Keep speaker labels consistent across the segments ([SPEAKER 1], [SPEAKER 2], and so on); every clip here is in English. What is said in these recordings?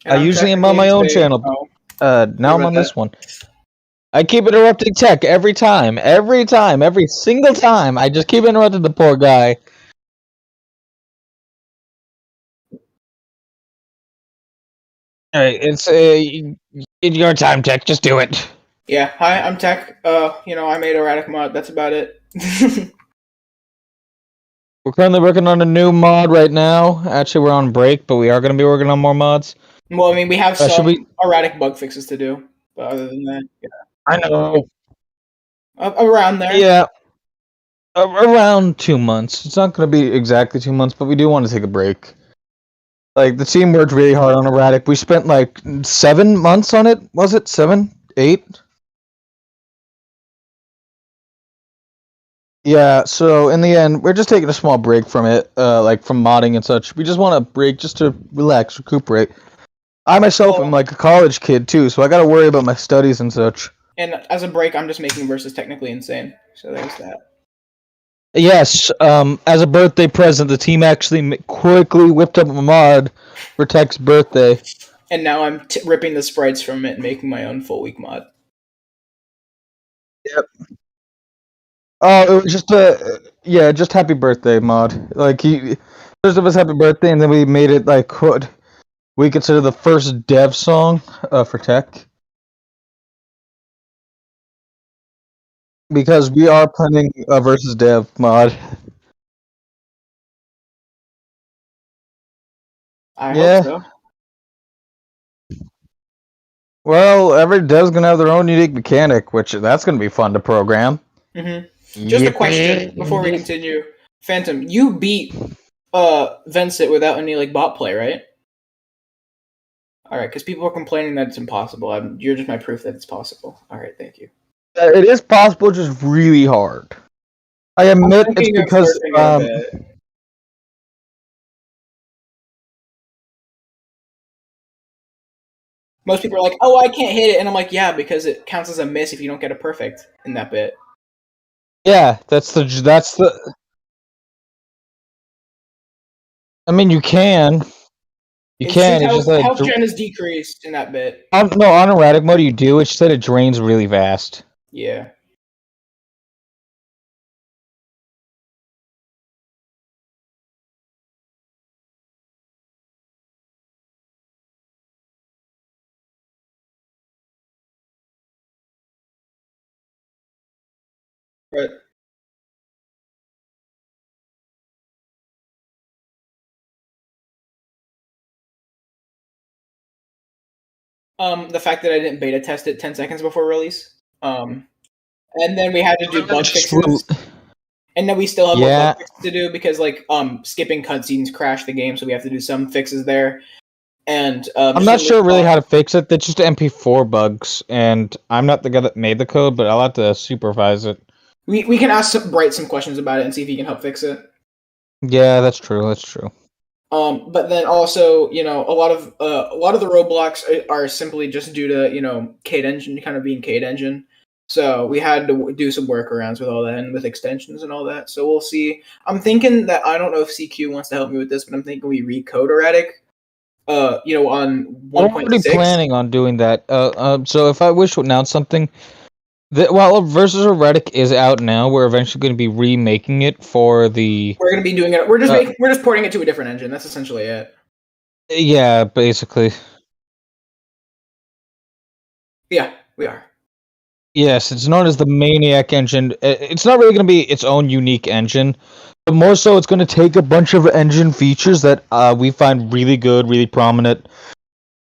[SPEAKER 1] And
[SPEAKER 2] I
[SPEAKER 1] I'm
[SPEAKER 2] usually am
[SPEAKER 1] technically
[SPEAKER 2] on my own
[SPEAKER 1] insane.
[SPEAKER 2] channel.
[SPEAKER 1] Oh,
[SPEAKER 2] Now I'm
[SPEAKER 1] about
[SPEAKER 2] on
[SPEAKER 1] that.
[SPEAKER 2] this one. I keep interrupting Tech every time, every single time. I just keep interrupting the poor guy. All right, it's your time, Tech. Just do it.
[SPEAKER 1] Yeah. Hi, I'm Tech. I made erratic mod. That's about it.
[SPEAKER 2] We're currently working on a new mod right now. Actually, we're on break, but we are going to be working on more mods.
[SPEAKER 1] Well, I mean, we have
[SPEAKER 2] Should
[SPEAKER 1] some
[SPEAKER 2] we?
[SPEAKER 1] erratic bug fixes to do, but other than that, yeah.
[SPEAKER 2] I know.
[SPEAKER 1] Around there.
[SPEAKER 2] Yeah, around 2 months. It's not going to be exactly 2 months, but we do want to take a break. Like, the team worked really hard on erratic. We spent like 7 months on it. Was it 7, 8? Yeah, so in the end, we're just taking a small break from it, like from modding and such. We just want a break just to relax, recuperate. I myself am like a college kid too, so I gotta worry about my studies and such.
[SPEAKER 1] And as a break, I'm just making versus technically insane. So there's that.
[SPEAKER 2] Yes, as a birthday present, the team actually quickly whipped up a mod for Tech's birthday.
[SPEAKER 1] And now I'm ripping the sprites from it and making my own full week mod.
[SPEAKER 2] Yep. Oh, it was just happy birthday mod. Like first of us happy birthday, and then we made it like what we consider the first dev song for Tech. Because we are planning a versus dev mod.
[SPEAKER 1] I
[SPEAKER 2] Yeah.
[SPEAKER 1] hope so.
[SPEAKER 2] Well, every dev's gonna have their own unique mechanic, which that's gonna be fun to program.
[SPEAKER 1] Just a question before we continue. Phantom, you beat Vincent without any like bot play, right? All right, because people are complaining that it's impossible. You're just my proof that it's possible. All right, thank you.
[SPEAKER 2] It is possible, just really hard. I admit it's
[SPEAKER 1] thinking of
[SPEAKER 2] because
[SPEAKER 1] flirting a bit. Most people are like, "Oh, I can't hit it," and I'm like, "Yeah, because it counts as a miss if you don't get a perfect in that bit."
[SPEAKER 2] yeah, that's the. I mean, you can.
[SPEAKER 1] It's
[SPEAKER 2] It's
[SPEAKER 1] health,
[SPEAKER 2] just that
[SPEAKER 1] health gen is decreased in that bit.
[SPEAKER 2] no, on erratic mode you do. It's just that it drains really fast.
[SPEAKER 1] Yeah. Right. The fact that I didn't beta test it 10 seconds before release. And then we had to do bug fixes. And then we still have more bug fixes to do because like skipping cutscenes crash the game, so we have to do some fixes there. And
[SPEAKER 2] I'm not sure really how to fix it. That's just MP4 bugs, and I'm not the guy that made the code, but I'll have to supervise it.
[SPEAKER 1] We can ask Bright some questions about it and see if he can help fix it.
[SPEAKER 2] Yeah, that's true. That's true.
[SPEAKER 1] But then also, a lot of the roadblocks are simply just due to Kate Engine kind of being Kate Engine. So we had to do some workarounds with all that and with extensions and all that. So we'll see. I'm thinking that I don't know if CQ wants to help me with this, but I'm thinking we recode erratic. On 1.6.
[SPEAKER 2] I'm already planning on doing that. So if I wish to announce something, while Versus Erratic is out now, we're eventually going to be remaking it for the.
[SPEAKER 1] We're going to be doing it. We're just porting it to a different engine. That's essentially it.
[SPEAKER 2] Yeah, basically.
[SPEAKER 1] Yeah, we are.
[SPEAKER 2] Yes, it's known as the Maniac engine. It's not really going to be its own unique engine, but more so it's going to take a bunch of engine features that we find really good, really prominent,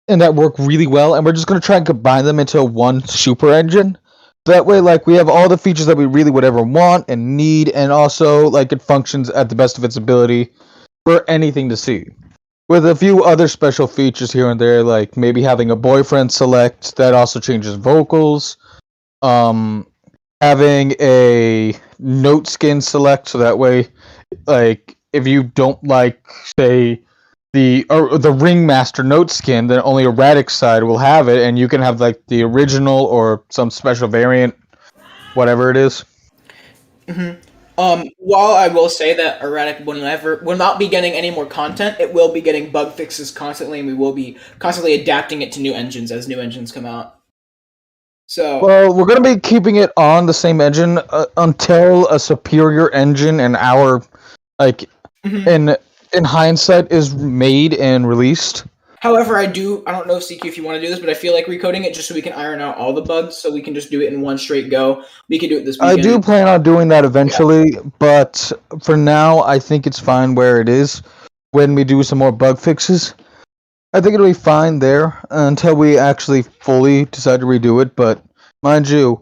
[SPEAKER 2] and that work really well, and we're just going to try and combine them into one super engine. That way, like, we have all the features that we really would ever want and need, and also, like, it functions at the best of its ability for anything to see. With a few other special features here and there, like maybe having a boyfriend select that also changes vocals. Having a note skin select, so that way, like, if you don't like, say, the ringmaster note skin, then only erratic side will have it, and you can have like the original or some special variant, whatever it is.
[SPEAKER 1] While I will say that Erratic will not be getting any more content, it will be getting bug fixes constantly, and we will be constantly adapting it to new engines as new engines come out. So,
[SPEAKER 2] Well, we're gonna be keeping it on the same engine until a superior engine and our like
[SPEAKER 1] mhm.
[SPEAKER 2] in hindsight is made and released.
[SPEAKER 1] However, I don't know, CQ, if you want to do this, but I feel like recoding it just so we can iron out all the bugs, so we can just do it in one straight go. We can do it this
[SPEAKER 2] I do
[SPEAKER 1] weekend.
[SPEAKER 2] plan on doing that
[SPEAKER 1] Yeah.
[SPEAKER 2] eventually, but for now, I think it's fine where it is. When we do some more bug fixes, I think it'll be fine there until we actually fully decide to redo it. But mind you,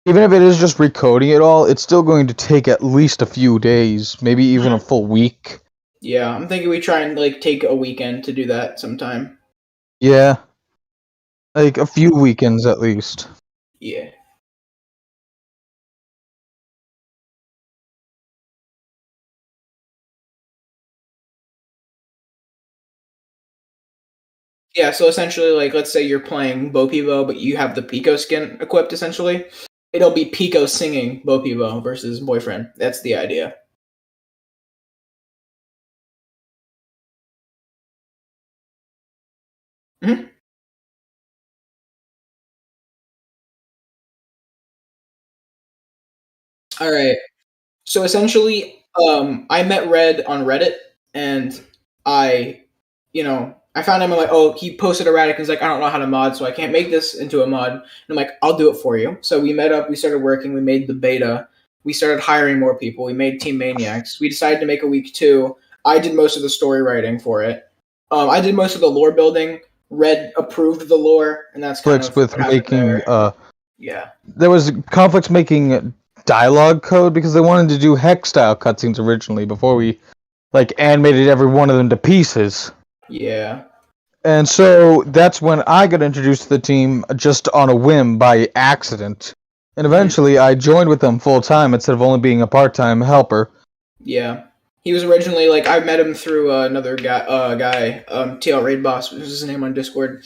[SPEAKER 2] even if it is just recoding it all, it's still going to take at least a few days, maybe even a full week.
[SPEAKER 1] Yeah, I'm thinking we try and like take a weekend to do that sometime.
[SPEAKER 2] Yeah, like a few weekends at least.
[SPEAKER 1] Yeah. Yeah, so essentially, like, let's say you're playing Bo Peebo, but you have the Pico skin equipped, essentially. It'll be Pico singing Bo Peebo versus Boyfriend. That's the idea. Mhm. All right. So essentially, I met Red on Reddit, and I, I found him. I'm like, oh, he posted erratic. He's like, I don't know how to mod, so I can't make this into a mod. And I'm like, I'll do it for you. So we met up. We started working. We made the beta. We started hiring more people. We made Team Maniacs. We decided to make a week two. I did most of the story writing for it. I did most of the lore building. Red approved the lore, and that's kind
[SPEAKER 2] Conflicts
[SPEAKER 1] of
[SPEAKER 2] with
[SPEAKER 1] what happened
[SPEAKER 2] making
[SPEAKER 1] there. Yeah.
[SPEAKER 2] there was conflicts making dialogue code because they wanted to do hex style cutscenes originally before we like animated every one of them to pieces.
[SPEAKER 1] Yeah.
[SPEAKER 2] And so that's when I got introduced to the team just on a whim by accident. And
[SPEAKER 1] Mhm.
[SPEAKER 2] eventually I joined with them full time instead of only being a part time helper.
[SPEAKER 1] Yeah, he was originally like I met him through another guy, TL Raid Boss was his name on Discord.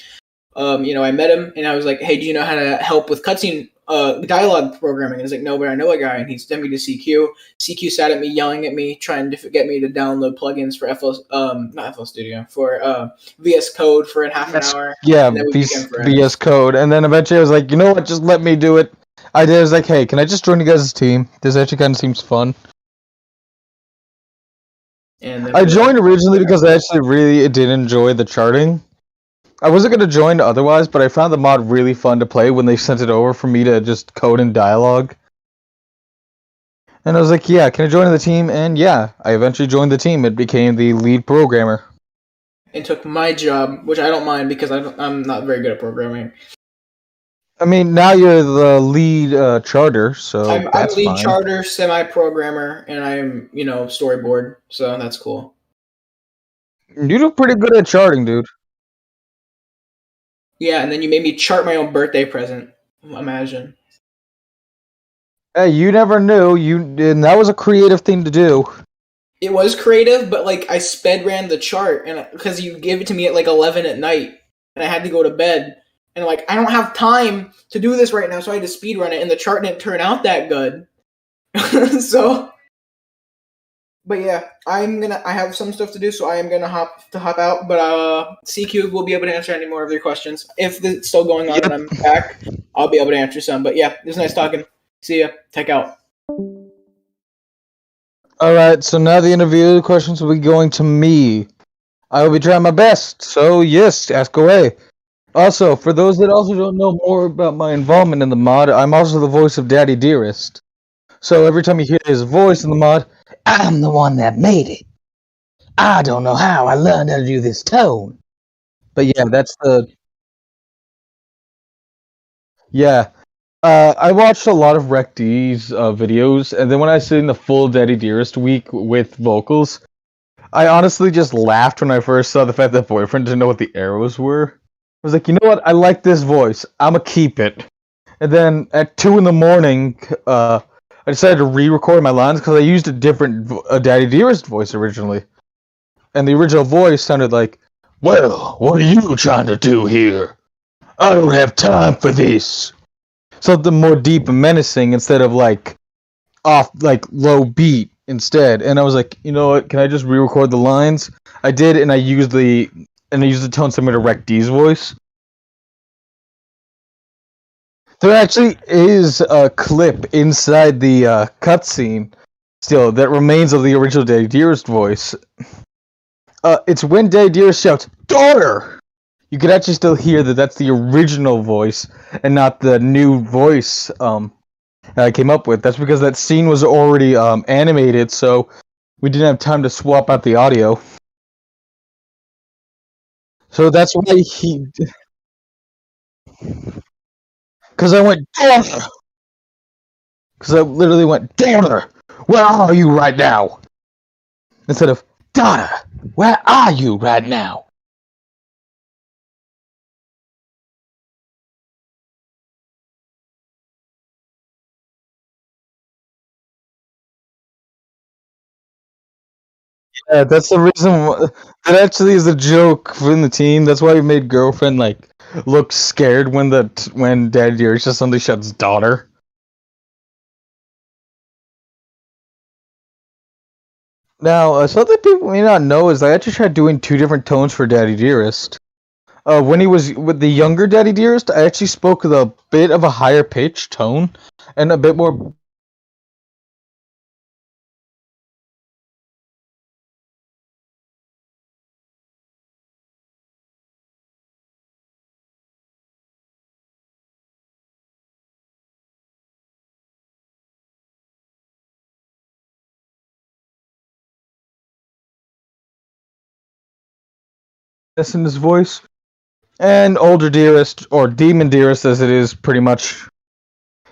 [SPEAKER 1] I met him and I was like, "Hey, do you know how to help with cutscene dialogue programming?" And he's like, "No, but I know a guy." And he sent me to CQ. CQ sat at me, yelling at me, trying to get me to download plugins for not FL Studio for VS Code for half an
[SPEAKER 2] Yes.
[SPEAKER 1] hour,
[SPEAKER 2] Yeah,
[SPEAKER 1] and then we became
[SPEAKER 2] VS
[SPEAKER 1] friends.
[SPEAKER 2] Code. And then eventually I was like, you know what, just let me do it. I did. I was like, hey, can I just join you guys' team? This actually kind of seems fun.
[SPEAKER 1] And then
[SPEAKER 2] I
[SPEAKER 1] from there,
[SPEAKER 2] joined originally because I actually really did enjoy the charting. I wasn't going to join otherwise, but I found the mod really fun to play when they sent it over for me to just code in dialogue. And I was like, yeah, can I join the team? And yeah, I eventually joined the team. It became the lead programmer.
[SPEAKER 1] and took my job, which I don't mind because I'm not very good at programming.
[SPEAKER 2] I mean, now you're the lead charter, so
[SPEAKER 1] I'm
[SPEAKER 2] that's
[SPEAKER 1] lead
[SPEAKER 2] fine.
[SPEAKER 1] charter, semi programmer, and I'm storyboard, so that's cool.
[SPEAKER 2] You do pretty good at charting, dude.
[SPEAKER 1] Yeah, and then you made me chart my own birthday present. Imagine.
[SPEAKER 2] Hey, you never knew. And that was a creative thing to do.
[SPEAKER 1] It was creative, but like I sped ran the chart, and because you gave it to me at like 11 at night, and I had to go to bed, and like I don't have time to do this right now, so I had to speed run it, and the chart didn't turn out that good. So, but yeah, I have some stuff to do, so I am gonna hop out. But CQ will be able to answer any more of your questions if it's still going on and
[SPEAKER 2] Yep.
[SPEAKER 1] I'm back. I'll be able to answer some. But yeah, it was nice talking. See ya. Tech out.
[SPEAKER 2] All right, so now the interview questions will be going to me. I will be trying my best. So yes, ask away. Also, for those that also don't know more about my involvement in the mod, I'm also the voice of Daddy Dearest. So every time you hear his voice in the mod, I'm the one that made it. I don't know how I learned how to do this tone. But yeah, that's the yeah. I watched a lot of Rec D's videos, and then when I seen the full Daddy Dearest week with vocals, I honestly just laughed when I first saw the fact that Boyfriend didn't know what the arrows were. I was like, you know what? I like this voice. I'ma keep it. And then at 2 in the morning, I decided to re-record my lines because I used a different Daddy Dearest voice originally, and the original voice sounded like, "Well, what are you trying to do here? I don't have time for this." Something more deep and menacing instead of like off like low beat instead. And I was like, you know what? Can I just re-record the lines? I did, and I used the tone similar to Rec D's voice. There actually is a clip inside the cutscene still that remains of the original Daddy Dearest voice. It's when Daddy Dearest shouts, "Daughter!" You can actually still hear that that's the original voice and not the new voice I came up with. That's because that scene was already animated, so we didn't have time to swap out the audio. So that's why he. Because I went, "Daughter!" Because I literally went, "Daughter, where are you right now?" Instead of, "Daughter, where are you right now?" Yeah, that's the reason. That actually is a joke from the team. That's why we made girlfriend like look scared when Daddy Dearest just suddenly shouts daughter. Now, something people may not know is I actually tried doing two different tones for Daddy Dearest. When he was with the younger Daddy Dearest, I actually spoke with a bit of a higher pitch tone and a bit more. In his voice. And older Dearest, or Demon Dearest as it is pretty much,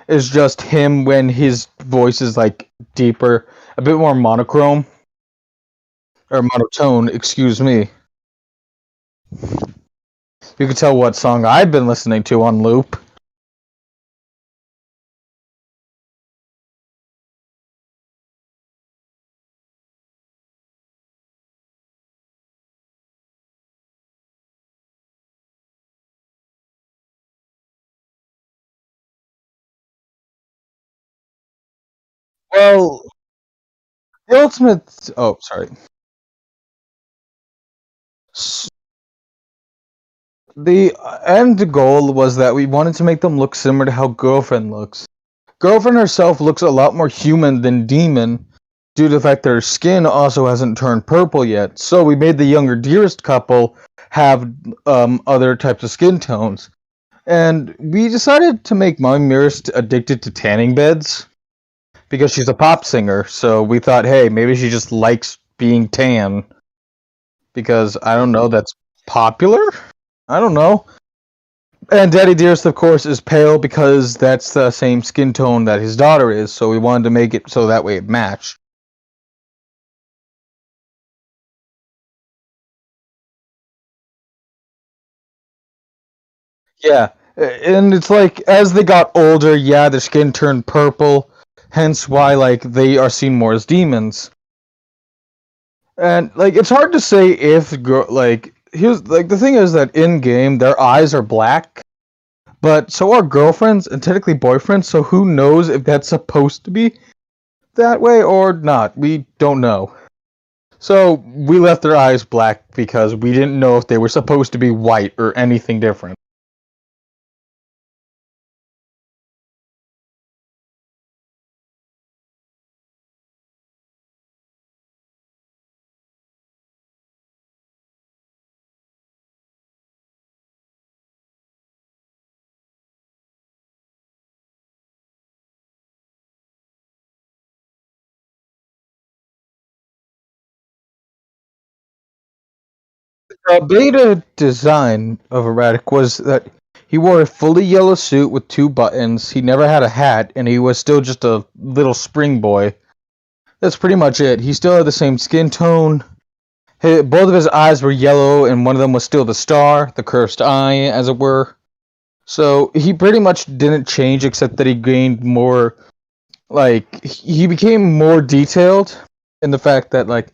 [SPEAKER 2] is just him when his voice is like deeper, a bit more monochrome. Or monotone, excuse me. You can tell what song I've been listening to on loop. Well, the ultimate. Oh, sorry. The end goal was that we wanted to make them look similar to how Girlfriend looks. Girlfriend herself looks a lot more human than Demon, due to the fact that her skin also hasn't turned purple yet. So we made the younger Dearest couple have other types of skin tones. And we decided to make Mommy Dearest addicted to tanning beds because she's a pop singer. So we thought, hey, maybe she just likes being tan because I don't know, that's popular. I don't know. And Daddy Dearest, of course, is pale because that's the same skin tone that his daughter is. So we wanted to make it so that way it matched. Yeah, and it's like as they got older, yeah, their skin turned purple, hence why like they are seen more as demons. And like it's hard to say if like here's like the thing is that in game their eyes are black, but so are girlfriends and technically boyfriends. So who knows if that's supposed to be that way or not? We don't know. So we left their eyes black because we didn't know if they were supposed to be white or anything different. The beta design of Erratic was that he wore a fully yellow suit with two buttons, he never had a hat, and he was still just a little spring boy. That's pretty much it. He still had the same skin tone. Both of his eyes were yellow, and one of them was still the star, the cursed eye, as it were. So he pretty much didn't change, except that he gained more. Like, he became more detailed in the fact that, like,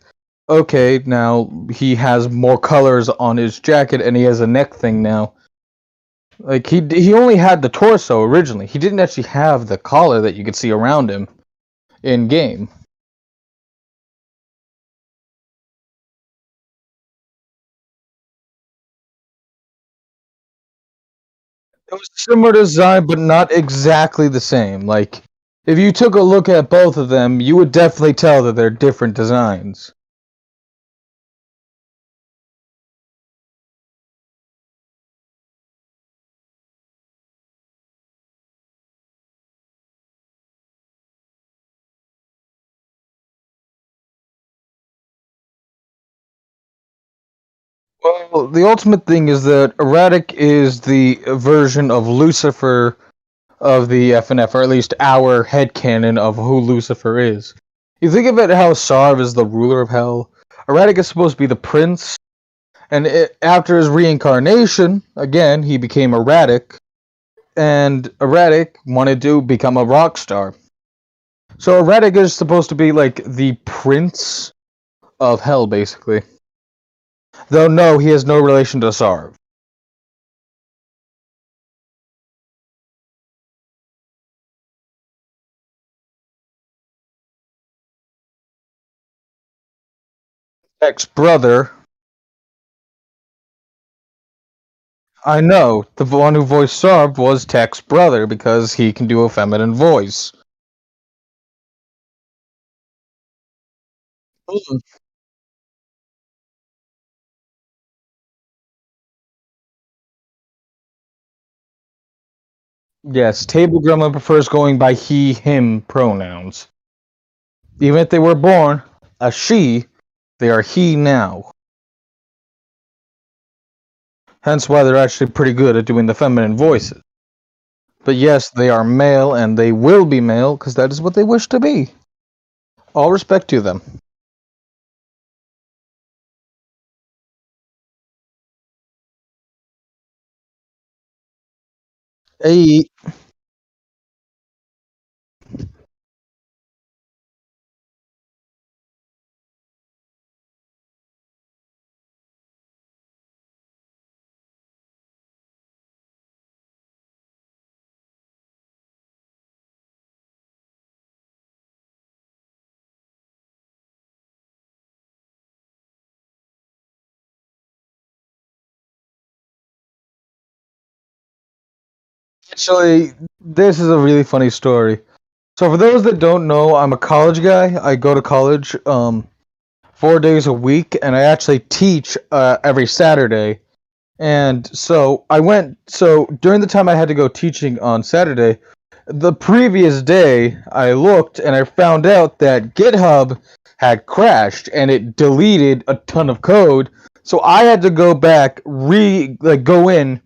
[SPEAKER 2] okay, now he has more colors on his jacket and he has a neck thing now. Like he only had the torso originally. He didn't actually have the collar that you could see around him. in game. It was similar design, but not exactly the same. Like, if you took a look at both of them, you would definitely tell that they're different designs. Well, the ultimate thing is that Erratic is the version of Lucifer of the FNF, or at least our headcanon of who Lucifer is. You think of it how Sarv is the ruler of hell, Erratic is supposed to be the prince, and after his reincarnation, again, he became Erratic, and Erratic wanted to become a rock star. So Erratic is supposed to be like the prince of hell, basically. Though no, he has no relation to Sarv. Ex-brother. I know, the one who voiced Sarv was Tech's brother because he can do a feminine voice. Mm. Yes, Table Gremlin prefers going by he, him pronouns. Even if they were born a she, they are he now. Hence why they're actually pretty good at doing the feminine voices. But yes, they are male and they will be male because that is what they wish to be. All respect to them. Hey, actually, this is a really funny story. So for those that don't know, I'm a college guy. I go to college 4 days a week, and I actually teach every Saturday. And so I went. So during the time I had to go teaching on Saturday, the previous day I looked and I found out that GitHub had crashed and it deleted a ton of code. So I had to go back, go in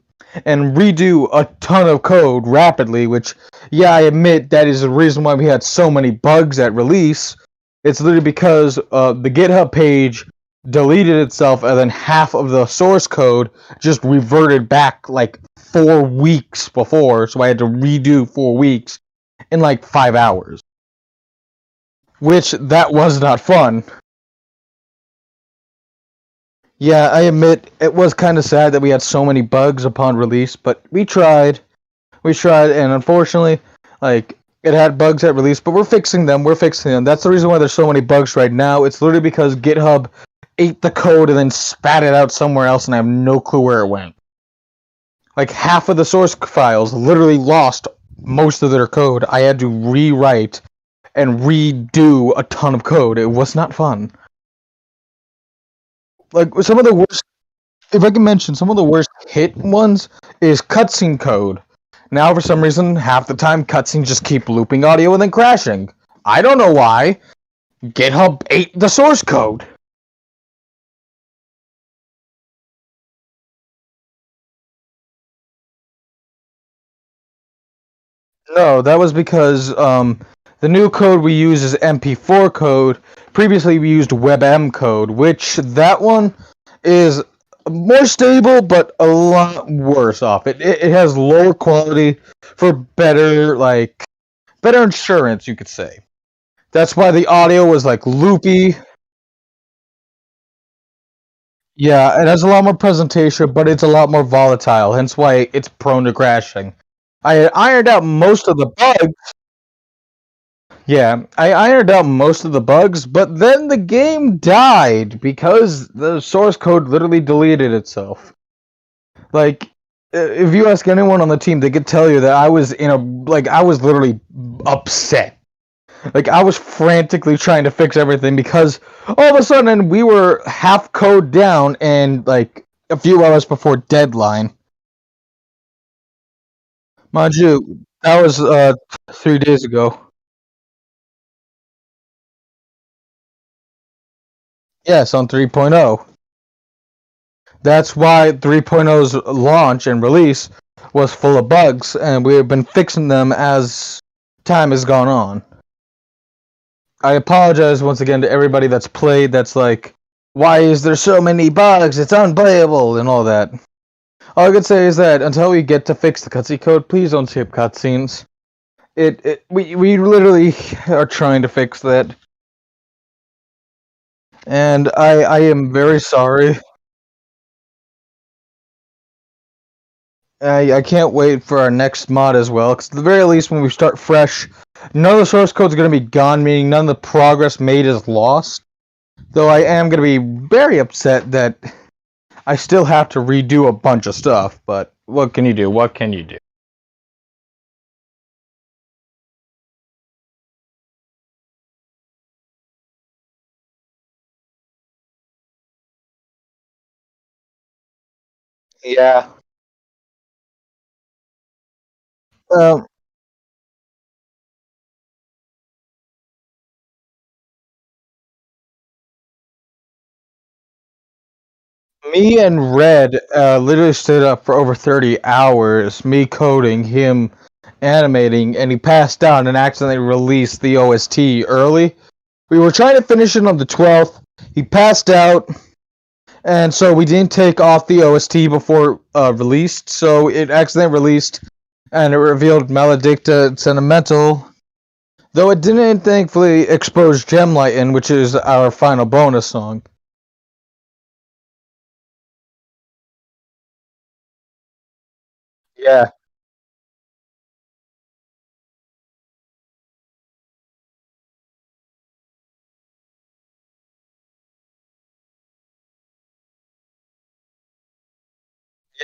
[SPEAKER 2] and redo a ton of code rapidly. Which, yeah, I admit that is the reason why we had so many bugs at release. It's literally because the GitHub page deleted itself, and then half of the source code just reverted back like 4 weeks before, so I had to redo 4 weeks in like 5 hours. Which that was not fun. Yeah, I admit it was kind of sad that we had so many bugs upon release, but we tried. We tried, and unfortunately, like it had bugs at release, but we're fixing them. We're fixing them. That's the reason why there's so many bugs right now. It's literally because GitHub ate the code and then spat it out somewhere else, and I have no clue where it went. Like half of the source files literally lost most of their code. I had to rewrite and redo a ton of code. It was not fun. Like some of the worst, if I can mention, some of the worst hit ones is cutscene code. Now, for some reason, half the time cutscenes just keep looping audio and then crashing. I don't know why. GitHub ate the source code. No, that was because the new code we use is MP4 code. Previously, we used WebM code, which that one is more stable, but a lot worse off. It has lower quality for better insurance, you could say. That's why the audio was like loopy. Yeah, it has a lot more presentation, but it's a lot more volatile. Hence why it's prone to crashing. I ironed out most of the bugs. Yeah, I ironed out most of the bugs, but then the game died because the source code literally deleted itself. Like, if you ask anyone on the team, they could tell you that I was I was literally upset. Like, I was frantically trying to fix everything because all of a sudden we were half code down and like a few hours before deadline. Mind you, that was 3 days ago. Yes, on 3.0. That's why 3.0's launch and release was full of bugs, and we have been fixing them as time has gone on. I apologize once again to everybody that's played that's like, why is there so many bugs? It's unplayable and all that. All I could say is that until we get to fix the cutscene code, please don't skip cutscenes. We literally are trying to fix that. And I am very sorry. I can't wait for our next mod as well, because at the very least, when we start fresh, none of the source code is going to be gone, meaning none of the progress made is lost. Though I am going to be very upset that I still have to redo a bunch of stuff, but what can you do? What can you do? Yeah. Um, Me and Red literally stood up for over 30 hours, me coding, him animating, and he passed out and accidentally released the OST early. We were trying to finish it on the 12th. He passed out, and so we didn't take off the OST before released, so it accidentally released, and it revealed Maledicta Sentimental, though it didn't thankfully expose Gemlighten, which is our final bonus song. Yeah.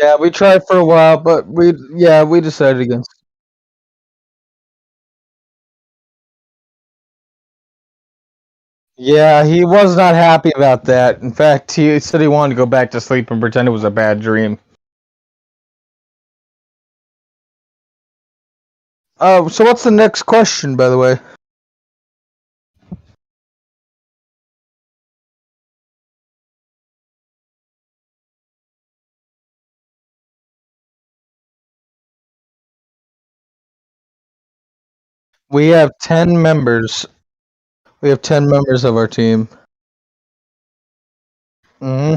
[SPEAKER 2] Yeah, we tried for a while, but we decided against. Yeah, he was not happy about that. In fact, he said he wanted to go back to sleep and pretend it was a bad dream. So what's the next question, by the way? We have 10 members. We have 10 members of our team. Hmm.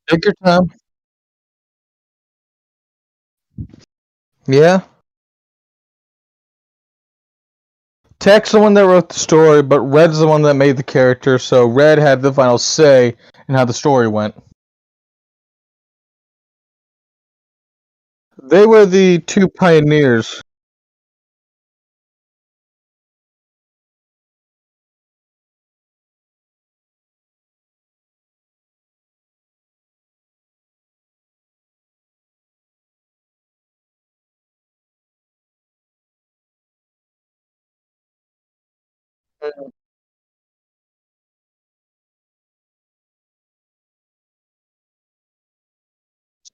[SPEAKER 2] Take your time. Yeah. Tech's the one that wrote the story, but Red's the one that made the character, so Red had the final say in how the story went. They were the two pioneers.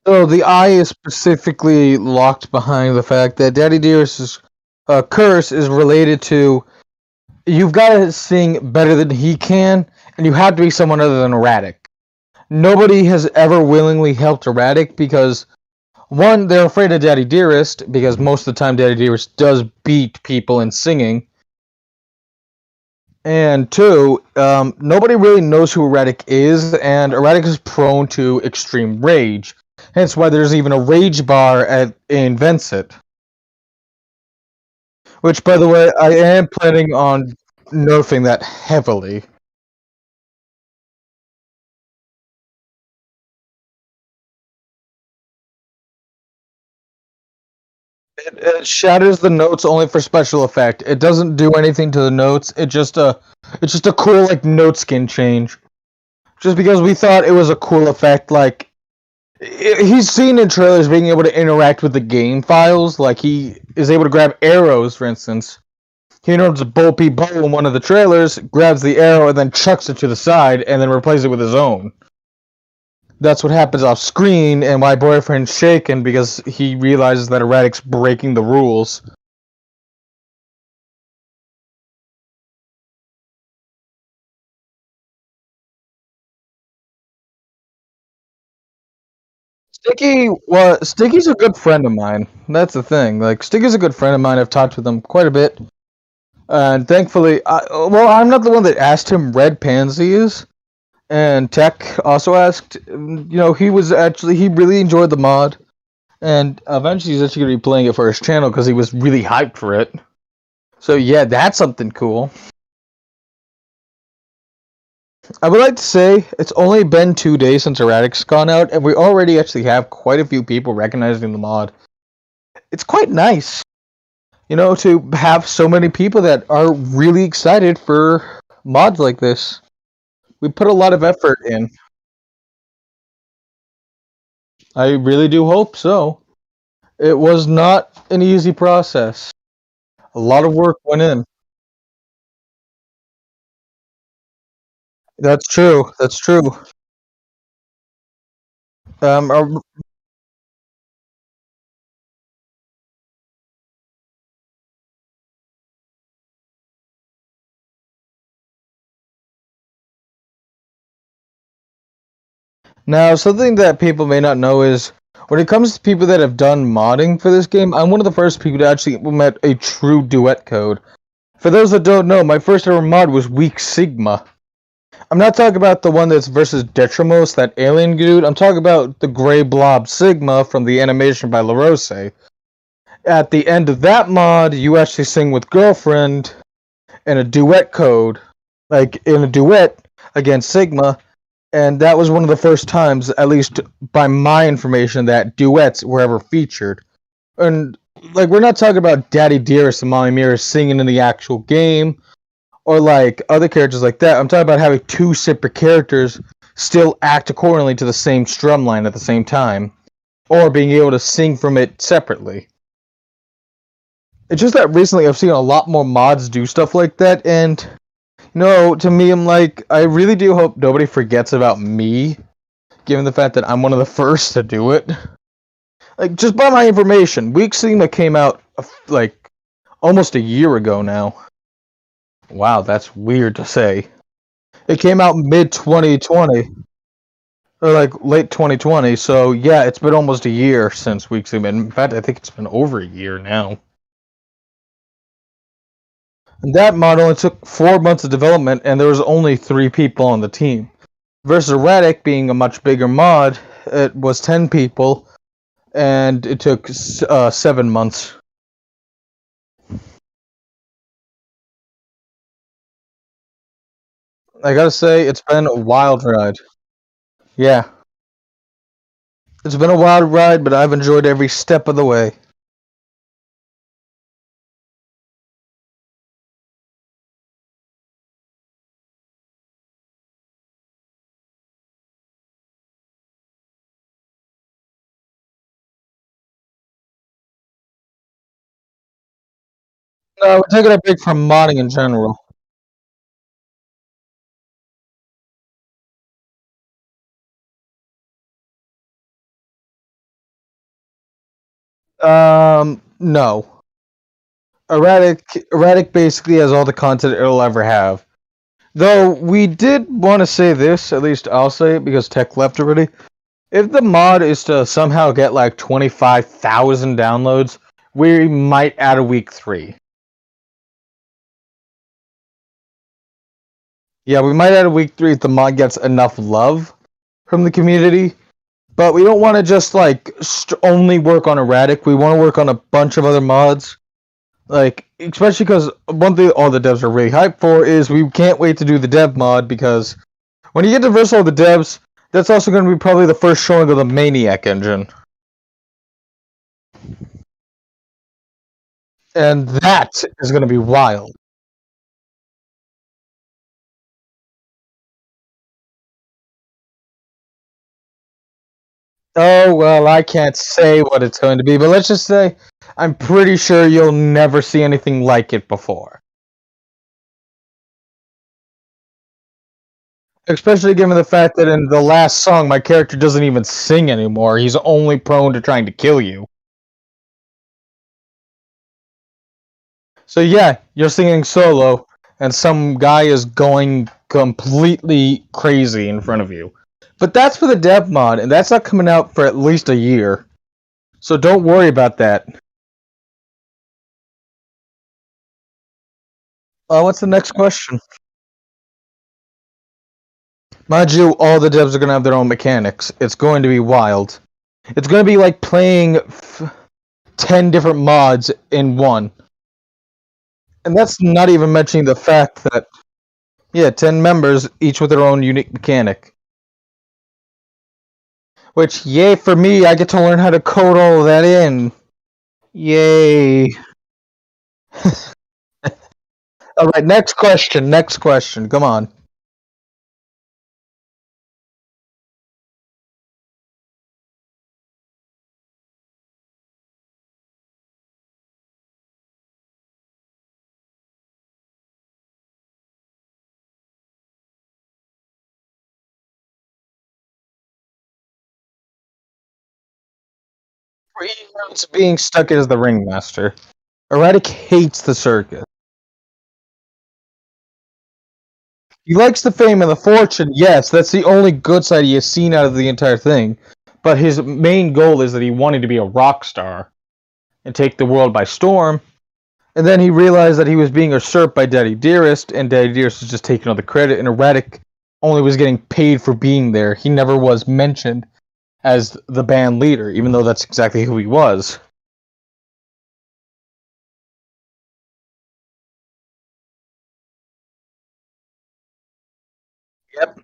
[SPEAKER 2] So the eye is specifically locked behind the fact that Daddy Dearest's curse is related to you've got to sing better than he can, and you have to be someone other than Erratic. Nobody has ever willingly helped Erratic because one, they're afraid of Daddy Dearest because most of the time Daddy Dearest does beat people in singing, and two, nobody really knows who Erratic is, and Erratic is prone to extreme rage. Hence why there's even a rage bar in Vincent. Which, by the way, I am planning on nerfing that heavily. It shatters the notes only for special effect. It doesn't do anything to the notes. It's just a cool like note skin change. Just because we thought it was a cool effect, like he's seen in trailers being able to interact with the game files. Like he is able to grab arrows, for instance. He knows Bo Peep Bo in one of the trailers, grabs the arrow and then chucks it to the side and then replaces it with his own. That's what happens off screen, and my boyfriend's shaken because he realizes that Erratic's breaking the rules. Sticky's a good friend of mine. That's the thing. Like Sticky's a good friend of mine. I've talked with him quite a bit, and thankfully, I'm not the one that asked him Red Pansy is. And Tech also asked. He really enjoyed the mod, and eventually he's actually gonna be playing it for his channel because he was really hyped for it. So yeah, that's something cool. I would like to say it's only been 2 days since Erratic's gone out, and we already actually have quite a few people recognizing the mod. It's quite nice, to have so many people that are really excited for mods like this. We put a lot of effort in. I really do hope so. It was not an easy process. A lot of work went in. That's true. That's true. Are, Now, something that people may not know is when it comes to people that have done modding for this game, I'm one of the first people to actually implement a true duet code. For those that don't know, my first ever mod was Weak Sigma. I'm not talking about the one that's versus Detramos, that alien dude. I'm talking about the gray blob Sigma from the animation by LaRose. At the end of that mod, you actually sing with Girlfriend in a duet code, like in a duet against Sigma, and that was one of the first times, at least by my information, that duets were ever featured. And like, we're not talking about Daddy Dearest and Mommy Mirror singing in the actual game, or like other characters like that. I'm talking about having two separate characters still act accordingly to the same strum line at the same time, or being able to sing from it separately. It's just that recently I've seen a lot more mods do stuff like that, and to me, I'm like, I really do hope nobody forgets about me, given the fact that I'm one of the first to do it. Like, just by my information, Weak Sigma came out, like, almost a year ago now. Wow, that's weird to say. It came out mid-2020. Or, like, late 2020, so yeah, it's been almost a year since Weak Sigma. In fact, I think it's been over a year now. And that mod only took 4 months of development, and there was only 3 people on the team. Versus Erratic, being a much bigger mod, it was 10 people, and it took 7 months. I gotta say, it's been a wild ride. Yeah. It's been a wild ride, but I've enjoyed every step of the way. No, we're taking a break from modding in general. No. Erratic basically has all the content it'll ever have. Though we did want to say this, at least I'll say it because Tech left already. If the mod is to somehow get like 25,000 downloads, we might add a week 3. Yeah, we might add a week 3 if the mod gets enough love from the community. But we don't want to just like only work on Erratic. We want to work on a bunch of other mods. Like, especially because one thing all the devs are really hyped for is we can't wait to do the dev mod, because when you get to verse all the devs, that's also going to be probably the first showing of the Maniac engine. And that is going to be wild. Oh, well, I can't say what it's going to be, but let's just say I'm pretty sure you'll never see anything like it before. Especially given the fact that in the last song, my character doesn't even sing anymore. He's only prone to trying to kill you. So yeah, you're singing solo, and some guy is going completely crazy in front of you. But that's for the dev mod, and that's not coming out for at least a year. So don't worry about that. What's the next question? Mind you, all the devs are going to have their own mechanics. It's going to be wild. It's going to be like playing 10 different mods in one. And that's not even mentioning the fact that, yeah, 10 members, each with their own unique mechanic. Which, yay for me, I get to learn how to code all of that in. Yay. Alright, next question, come on. It's being stuck as the ringmaster. Erratic hates the circus. He likes the fame and the fortune, yes, that's the only good side he has seen out of the entire thing. But his main goal is that he wanted to be a rock star and take the world by storm. And then he realized that he was being usurped by Daddy Dearest, and Daddy Dearest was just taking all the credit, and Erratic only was getting paid for being there. He never was mentioned as the band leader, even though that's exactly who he was. Yep.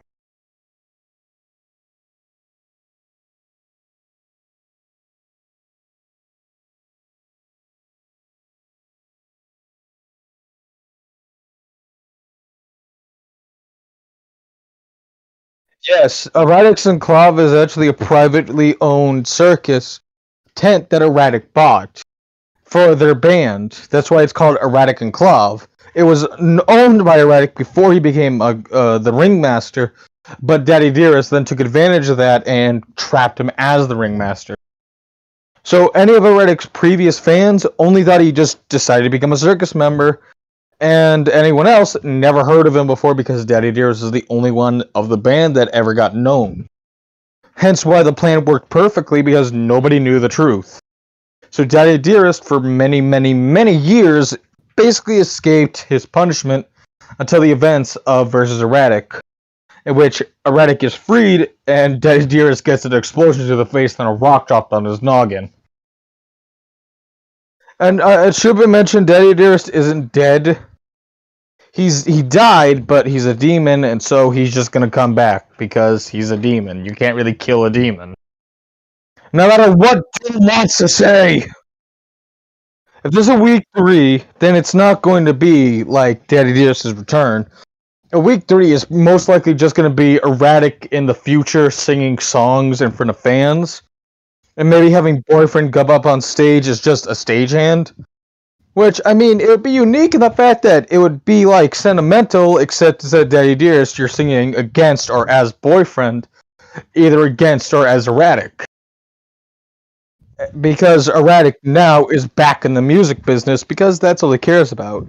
[SPEAKER 2] Yes, Erratic's Enclave is actually a privately owned circus tent that Erratic bought for their band. That's why it's called Erratic Enclave. It was owned by Erratic before he became the ringmaster, but Daddy Dearest then took advantage of that and trapped him as the ringmaster. So any of Erratic's previous fans only thought he just decided to become a circus member, and anyone else never heard of him before because Daddy Dearest is the only one of the band that ever got known. Hence why the plan worked perfectly, because nobody knew the truth. So Daddy Dearest, for many, many, many years, basically escaped his punishment until the events of Versus Erratic, in which Erratic is freed and Daddy Dearest gets an explosion to the face and a rock dropped on his noggin. And it should be mentioned, Daddy Dearest isn't dead. He died, but he's a demon, and so he's just gonna come back because he's a demon. You can't really kill a demon. No matter what Tim wants to say. If there's a week 3, then it's not going to be like Daddy Dearest's return. A week 3 is most likely just going to be Erratic in the future singing songs in front of fans. And maybe having Boyfriend come up on stage as just a stagehand. Which, I mean, it would be unique in the fact that it would be like sentimental, except that Daddy Dearest you're singing against or as Boyfriend, either against or as Erratic. Because Erratic now is back in the music business because that's all he cares about.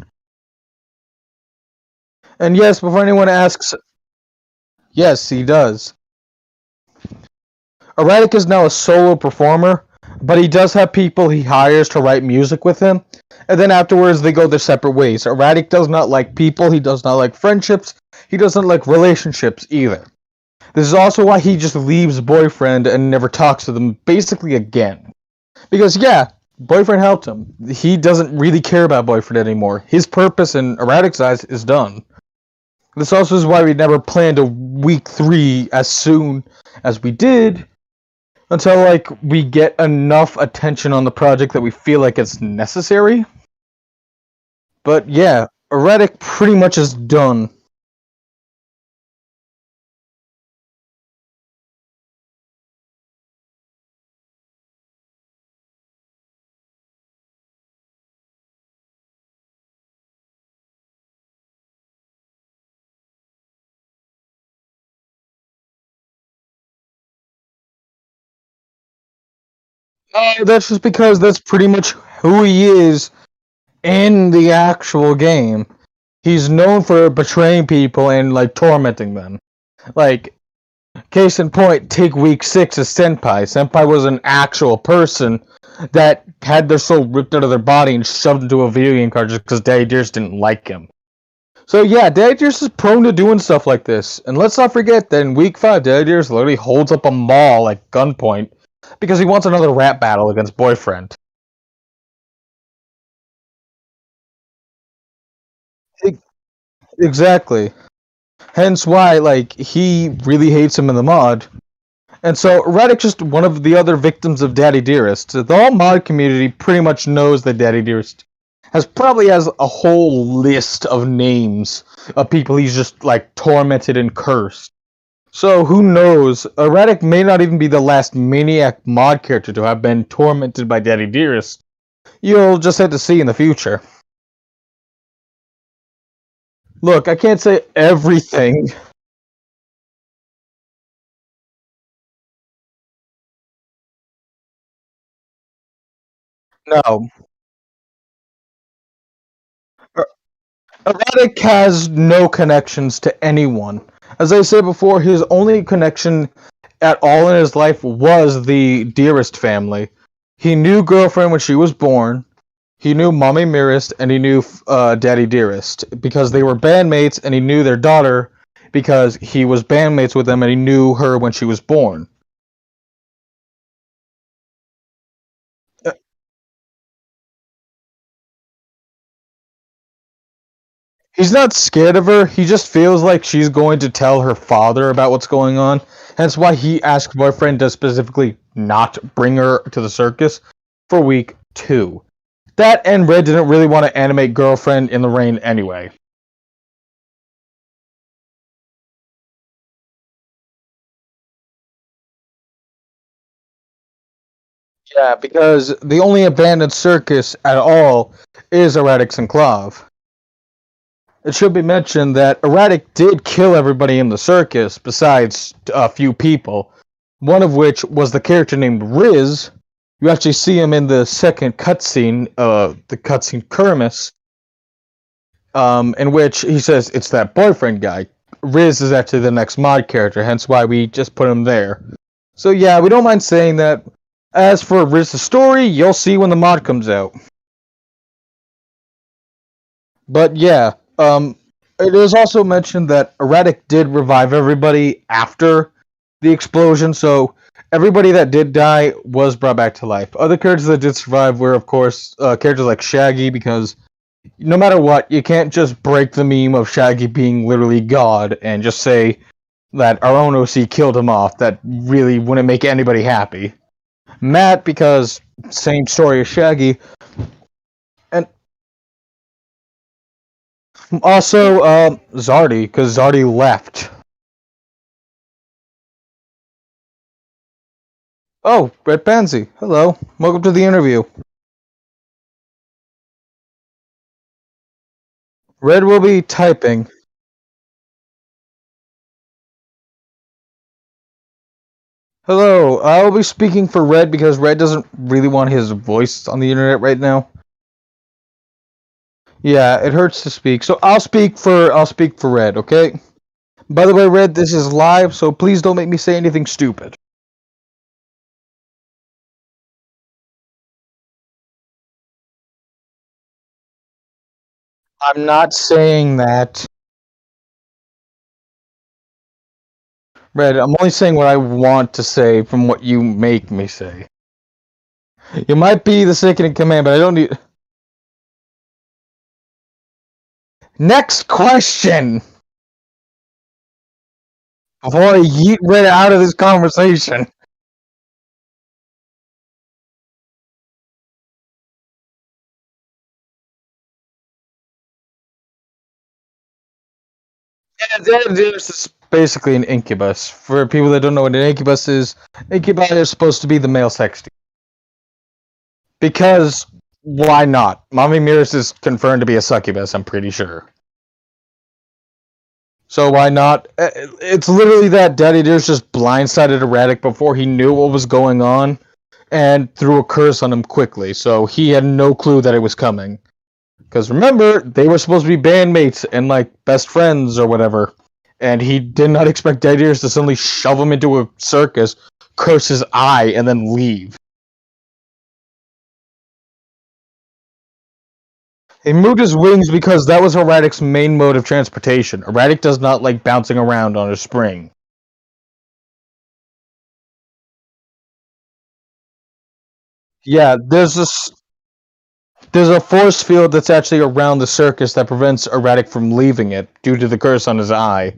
[SPEAKER 2] And yes, before anyone asks, yes, he does. Erratic is now a solo performer, but he does have people he hires to write music with him, and then afterwards they go their separate ways. Erratic does not like people, he does not like friendships, he doesn't like relationships either. This is also why he just leaves Boyfriend and never talks to them basically again. Because yeah, Boyfriend helped him. He doesn't really care about Boyfriend anymore. His purpose in Erratic's eyes is done. This also is why we never planned a week 3 as soon as we did, until like we get enough attention on the project that we feel like it's necessary. But yeah, Erratic pretty much is done. That's just because that's pretty much who he is in the actual game. He's known for betraying people and like tormenting them. Like, case in point, take week 6 as Senpai. Senpai was an actual person that had their soul ripped out of their body and shoved into a video game cartridge because Daddy Dearest didn't like him. So yeah, Daddy Dearest is prone to doing stuff like this. And let's not forget that in week 5, Daddy Dearest literally holds up a mall at gunpoint because he wants another rap battle against Boyfriend. E- exactly. Hence why, like, he really hates him in the mod. And so, Radic's just one of the other victims of Daddy Dearest. The whole mod community pretty much knows that Daddy Dearest has a whole list of names of people he's just, like, tormented and cursed. So, who knows? Radic may not even be the last Maniac mod character to have been tormented by Daddy Dearest. You'll just have to see in the future. Look, I can't say everything. No. Erotic has no connections to anyone. As I said before, his only connection at all in his life was the Dearest family. He knew Girlfriend when she was born. He knew Mommy Mirest, and he knew Daddy Dearest because they were bandmates, and he knew their daughter because he was bandmates with them, and he knew her when she was born. He's not scared of her. He just feels like she's going to tell her father about what's going on. Hence why he asked Boyfriend to specifically not bring her to the circus for week 2. That and Red didn't really want to animate Girlfriend in the rain anyway. Yeah, because the only abandoned circus at all is Erratic's Enclave. It should be mentioned that Erratic did kill everybody in the circus besides a few people, one of which was the character named Riz. You actually see him in the second cutscene, the cutscene Kermis, in which he says it's that boyfriend guy. Riz is actually the next mod character, hence why we just put him there. So yeah, we don't mind saying that. As for Riz's story, you'll see when the mod comes out. But yeah, it is also mentioned that Erratic did revive everybody after the explosion, so everybody that did die was brought back to life. Other characters that did survive were, of course, characters like Shaggy, because no matter what, you can't just break the meme of Shaggy being literally God and just say that our own OC killed him off. That really wouldn't make anybody happy. Matt, because same story as Shaggy, and also Zardy, because Zardy left. Oh, Red Pansy. Hello. Welcome to the interview. Red will be typing. Hello. I will be speaking for Red because Red doesn't really want his voice on the internet right now. Yeah, it hurts to speak. So I'll speak for Red, okay? By the way, Red, this is live, so please don't make me say anything stupid. I'm not saying that. Red, I'm only saying what I want to say from what you make me say. You might be the second in command, but I don't need. Next question! Before I yeet Red out of this conversation. This is basically an incubus. For people that don't know what an incubus is, incubi is supposed to be the male sex. Because why not? Mommy Mirrors is confirmed to be a succubus, I'm pretty sure. So why not? It's literally that Daddy Dearest just blindsided Erratic before he knew what was going on and threw a curse on him quickly, so he had no clue that it was coming. Because remember, they were supposed to be bandmates and like best friends or whatever, and he did not expect Daddy Dearest to suddenly shove him into a circus, curse his eye, and then leave. He moved his wings because that was Erratic's main mode of transportation. Erratic does not like bouncing around on a spring. Yeah, there's a force field that's actually around the circus that prevents Erratic from leaving it due to the curse on his eye.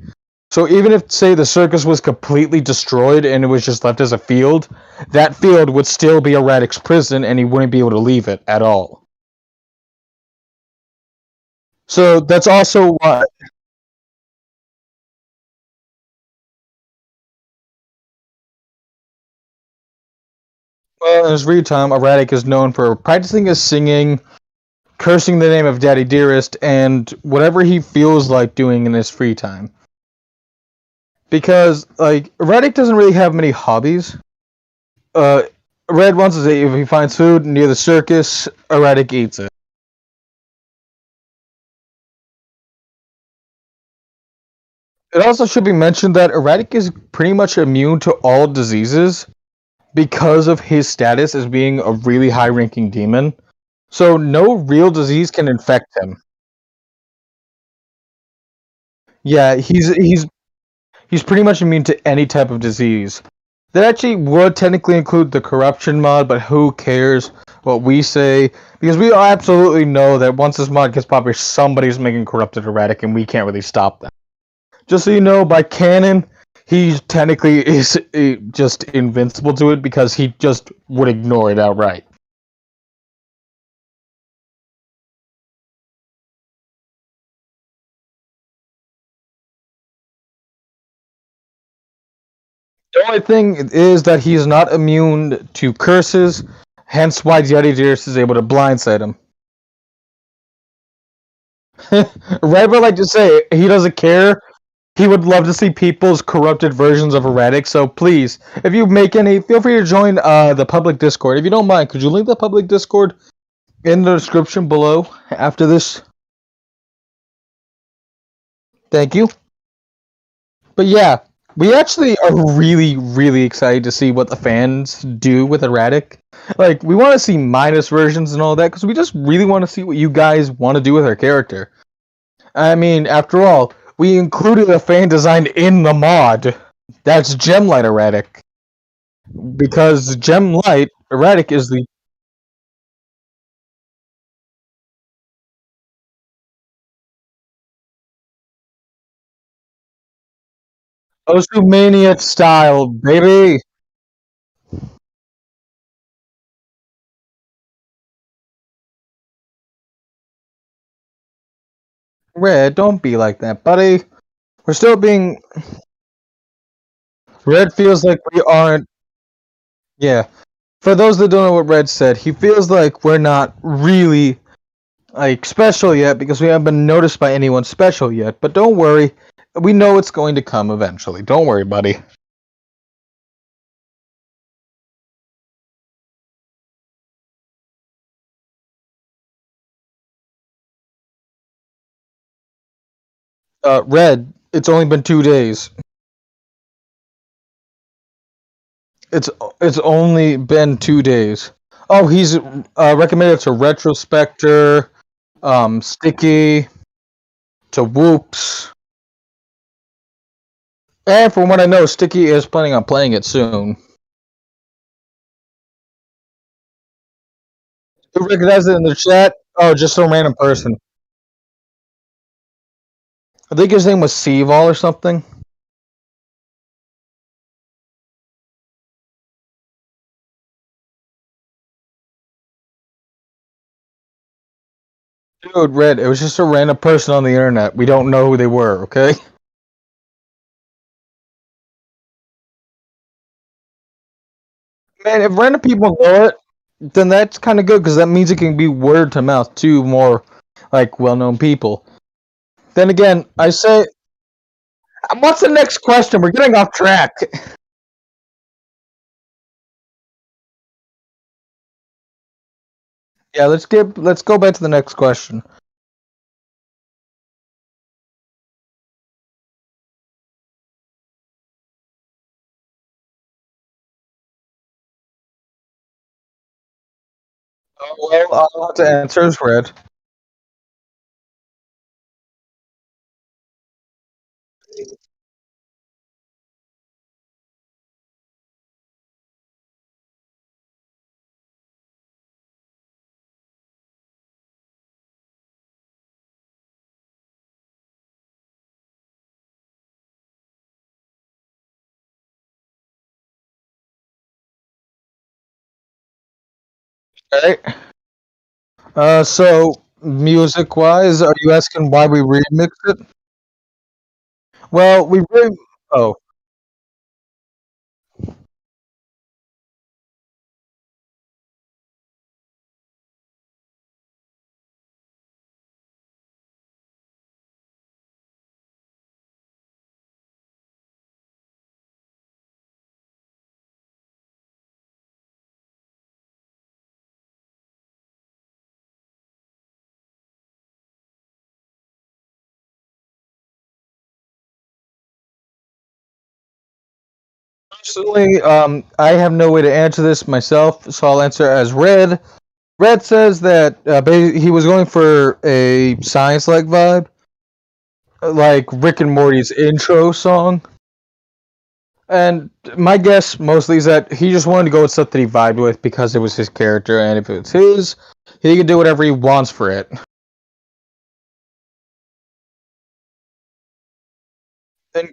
[SPEAKER 2] So even if, say, the circus was completely destroyed and it was just left as a field, that field would still be Erratic's prison and he wouldn't be able to leave it at all. So that's also why. Well, in his free time, Erratic is known for practicing his singing, cursing the name of Daddy Dearest, and whatever he feels like doing in his free time. Because, like, Erratic doesn't really have many hobbies. Uh, Red wants to say if he finds food near the circus, Erratic eats it. It also should be mentioned that Erratic is pretty much immune to all diseases because of his status as being a really high ranking demon. So no real disease can infect him. Yeah, he's pretty much immune to any type of disease. That actually would technically include the corruption mod, but who cares what we say? Because we absolutely know that once this mod gets popular, somebody's making corrupted erratic, and we can't really stop that. Just so you know, by canon, he technically is just invincible to it because he just would ignore it outright. The only thing is that he is not immune to curses, hence why Yeti Dearest is able to blindside him. Red would like to say he doesn't care. He would love to see people's corrupted versions of Erratic. So please, if you make any, feel free to join the public Discord. If you don't mind, could you link the public Discord in the description below after this? Thank you. But yeah, we actually are really, really excited to see what the fans do with Erratic. Like, we want to see minus versions and all that because we just really want to see what you guys want to do with our character. I mean, after all, we included a fan design in the mod. That's Gemlight Erratic. Because Gemlight Erratic is the Maniac style, baby. Red, don't be like that, buddy. We're still being. Red feels like we aren't. Yeah. For those that don't know what Red said, he feels like we're not really like special yet because we haven't been noticed by anyone special yet. But don't worry, we know it's going to come eventually. Don't worry, buddy. Red, it's only been 2 days. It's it's only been 2 days. Oh, he's recommended to Retrospector, Sticky, to Whoops, and from what I know, Sticky is planning on playing it soon. Who recognized it in the chat? Oh, just some random person. I think his name was Seaval or something. Dude, Red, it was just a random person on the internet. We don't know who they were, okay? Man, if random people know it, then that's kind of good because that means it can be word to mouth to more like well-known people. Then again, I say, what's the next question? We're getting off track. Yeah, let's go back to the next question. Well, I'll have to answer as Red. Right. So music-wise, are you asking why we remix it? Well, we re- oh, personally, I have no way to answer this myself, so I'll answer as Red. Red says that he was going for a science-like vibe, like Rick and Morty's intro song. And my guess mostly is that he just wanted to go with stuff that he vibed with because it was his character, and if it's his, he can do whatever he wants for it. And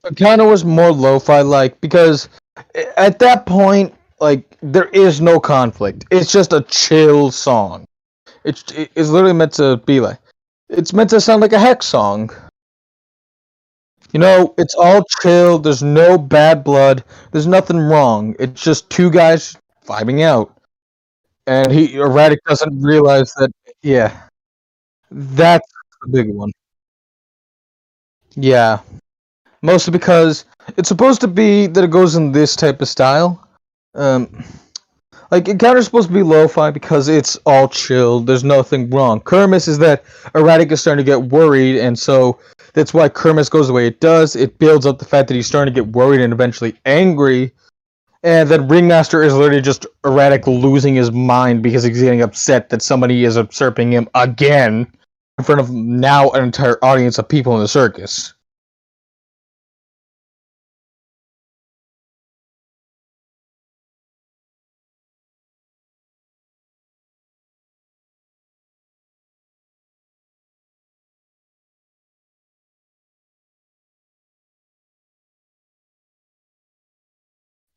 [SPEAKER 2] it kind of was more lo-fi like because at that point, like there is no conflict. It's just a chill song. It's literally meant to be like. It's meant to sound like a hex song. You know, it's all chill. There's no bad blood. There's nothing wrong. It's just two guys vibing out, and he erratic doesn't realize that. Yeah, that's the big one. Yeah, mostly because it's supposed to be that it goes in this type of style. Um, like it kind of supposed to be lo-fi because it's all chill. There's nothing wrong. Kermis is that erratic is starting to get worried, and so that's why Kermis goes the way it does. It builds up the fact that he's starting to get worried and eventually angry. And then Ringmaster is literally just erratic losing his mind because he's getting upset that somebody is usurping him again in front of now an entire audience of people in the circus.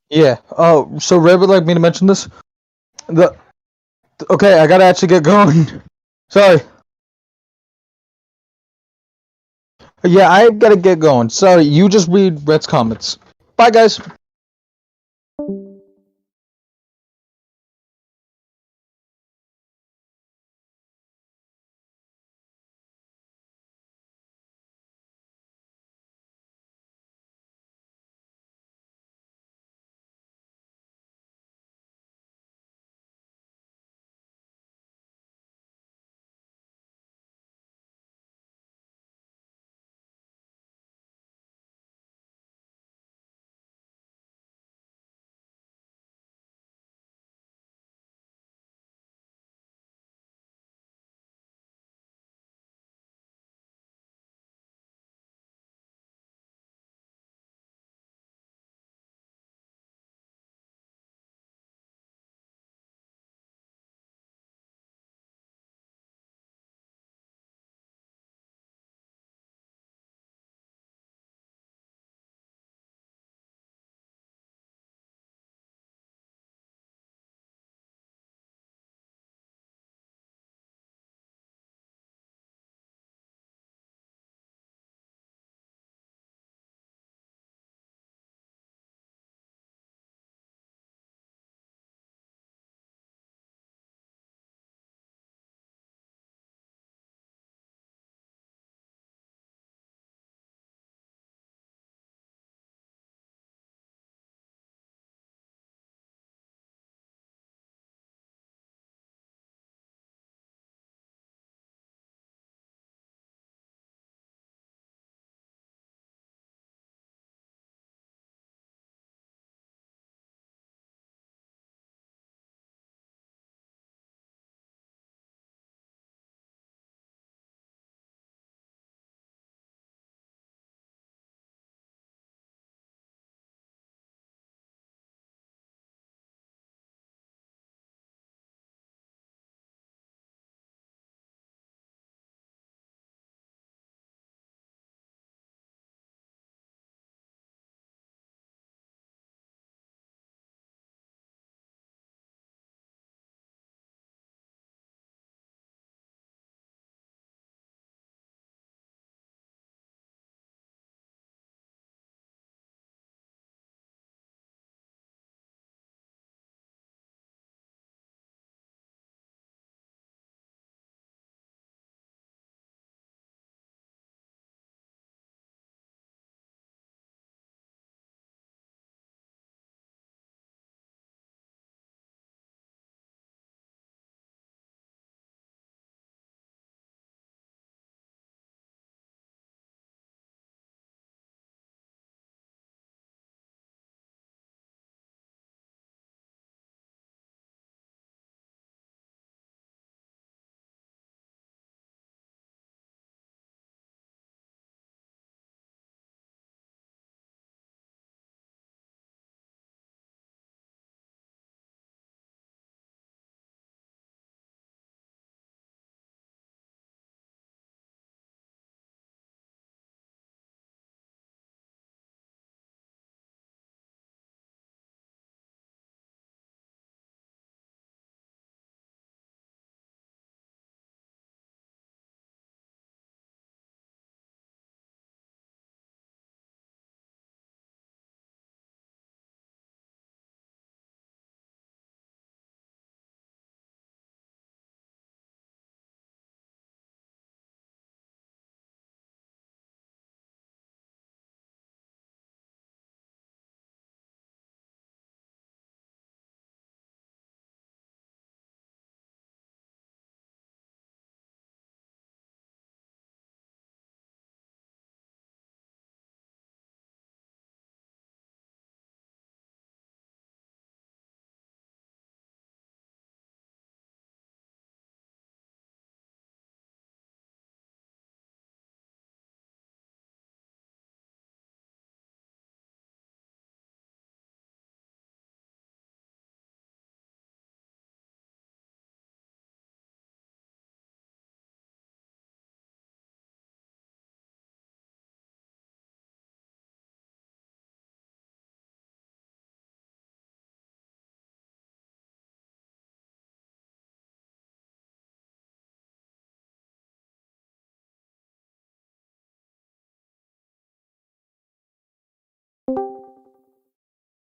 [SPEAKER 2] Yeah. Oh, so Red would like me to mention this? The Okay, I gotta actually get going. Sorry. Yeah, I gotta get going. Sorry, you just read Red's comments. Bye, guys.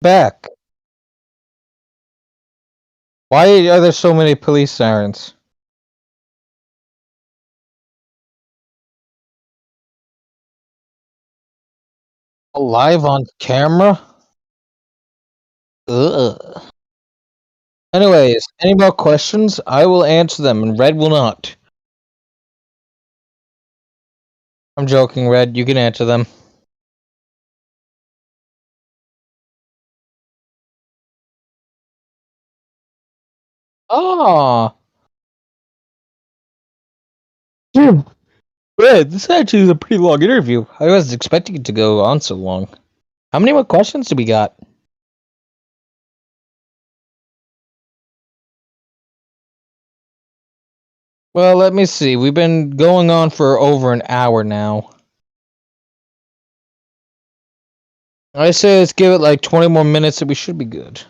[SPEAKER 2] Back. Why are there so many police sirens? Live on camera? Ugh. Anyways, any more questions? I will answer them, and Red will not. I'm joking, Red. You can answer them. Ah, Red, this actually is a pretty long interview. I wasn't expecting it to go on so long. How many more questions do we got? Well, let me see. We've been going on for over an hour now. I say let's give it like 20 more minutes and we should be good.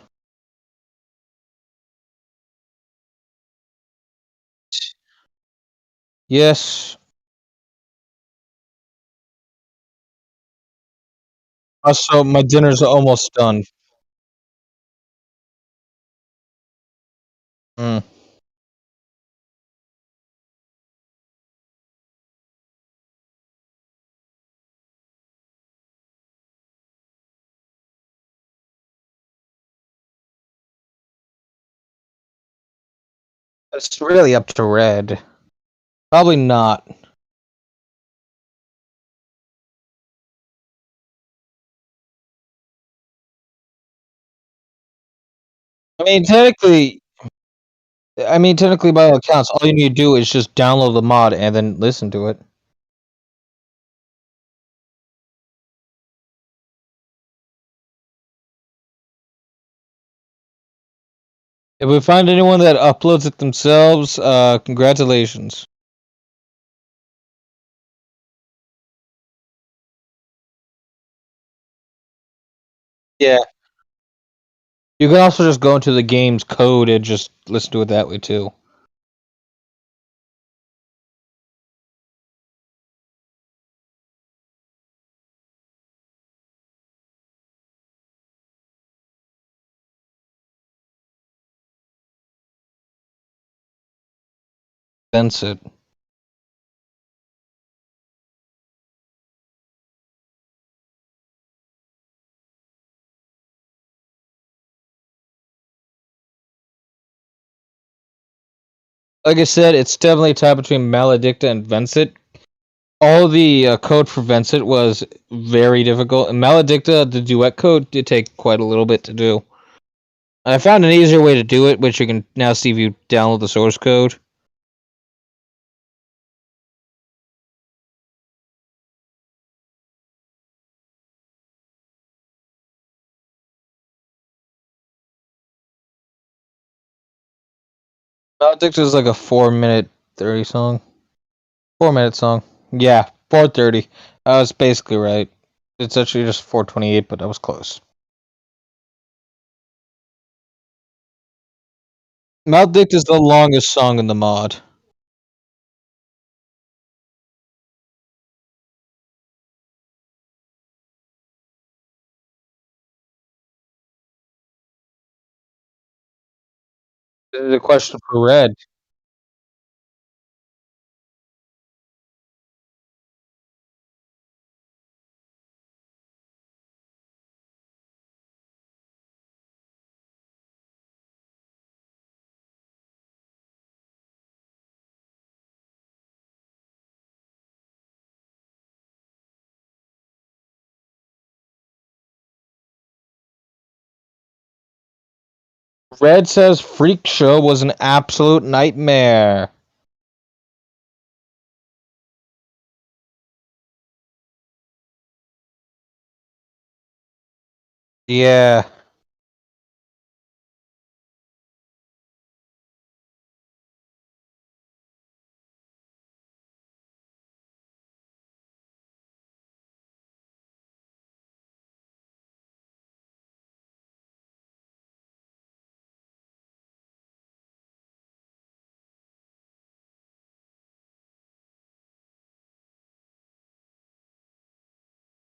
[SPEAKER 2] Yes. Also, my dinner's almost done. Mm. It's really up to Red. Probably not. I mean, technically, by all accounts, all you need to do is just download the mod and then listen to it. If we find anyone that uploads it themselves, congratulations. Yeah. You can also just go into the game's code and just listen to it that way too. Sense it. Like I said, it's definitely a tie between Maledicta and Vencit. All the code for Vencit was very difficult, and Maledicta, the duet code, did take quite a little bit to do. I found an easier way to do it, which you can now see if you download the source code. Maledicta is like a 4 minute 30 song. 4 minute song. Yeah, 4:30. I was basically right. It's actually just 4:28, but I was close. Maledict is the longest song in the mod. The question for Red. Red says Freak Show was an absolute nightmare. Yeah.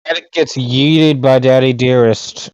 [SPEAKER 2] And it gets yeeted by Daddy Dearest.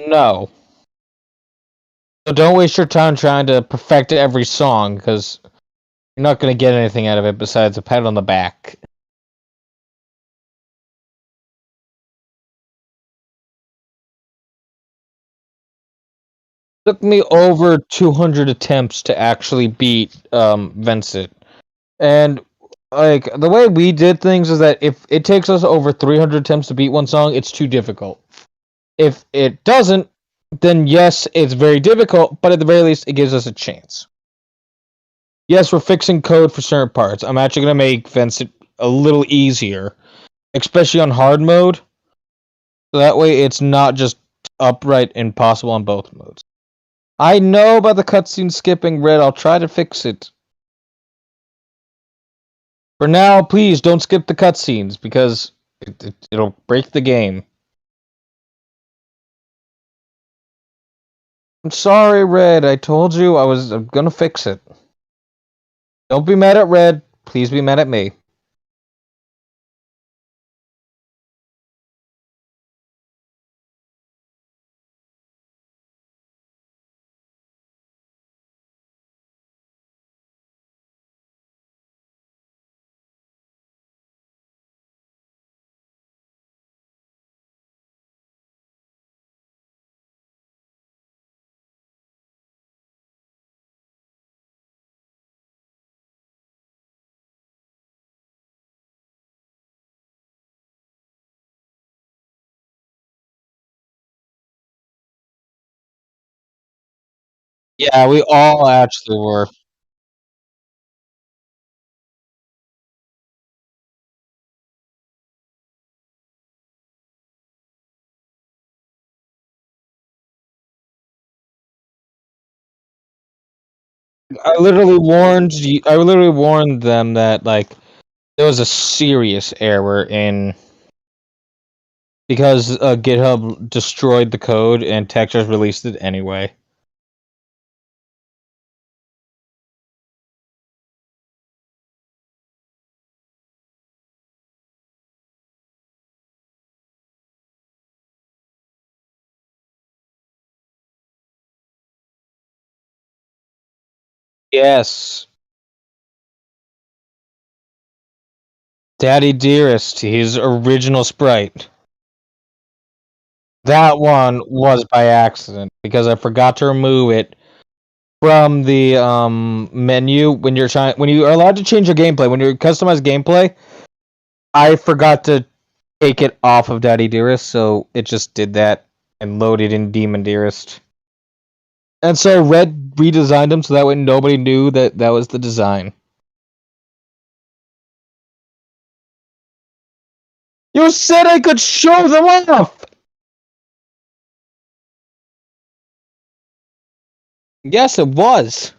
[SPEAKER 2] No. So don't waste your time trying to perfect every song, because you're not going to get anything out of it besides a pat on the back. Took me over 200 attempts to actually beat Vincent. And like the way we did things is that if it takes us over 300 attempts to beat one song, it's too difficult. If it doesn't, then yes, it's very difficult, but at the very least, it gives us a chance. Yes, we're fixing code for certain parts. I'm actually going to make Vincent a little easier, especially on hard mode. So that way, it's not just upright impossible on both modes. I know about the cutscene skipping, Red. I'll try to fix it. For now, please don't skip the cutscenes because it'll break the game. I'm sorry, Red. I told you I'm gonna fix it. Don't be mad at Red. Please be mad at me. Yeah, we all actually were. I literally warned them that like there was a serious error in because GitHub destroyed the code and Tech just released it anyway. Yes. Daddy Dearest, his original sprite. That one was by accident because I forgot to remove it from the menu when you are allowed to change your gameplay, when you customize gameplay. I forgot to take it off of Daddy Dearest, so it just did that and loaded in Demon Dearest. And so Red redesigned them so that way nobody knew that that was the design. You said I could show them off! Yes, it was.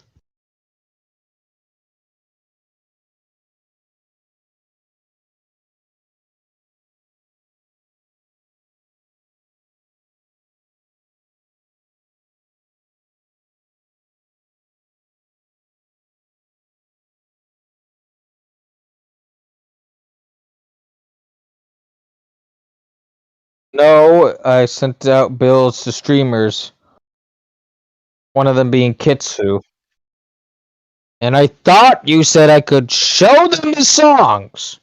[SPEAKER 2] No, I sent out bills to streamers, one of them being Kitsu. And I thought you said I could show them the songs.